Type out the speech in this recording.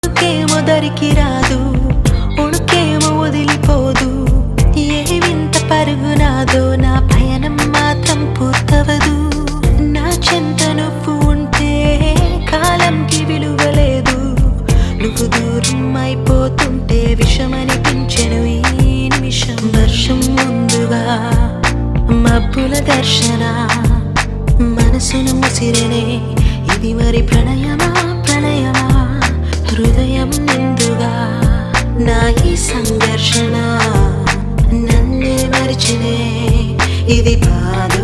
కునుకేమో దరికి రాదు, ఉణుకేమో వదిలిపోదు. ఏ వింత పరుగు నాదో, నా పయనం మాత్రం పూర్తవదు. నా చెంత నువ్వు ఉంటే కాలంకి విలువలేదు. నువ్వు దూరం అయిపోతుంటే విషమనిపించెను ఈ నిమిషం. వర్షం ముందుగా మబ్బుల దర్శన, మనసును ముసిరనే ఇది మరి ప్రణయమా ప్రణయమా. హృదయం నిండుగా నా ఈ సంఘర్షణ, నన్నే మరిచినే ఇది బాధ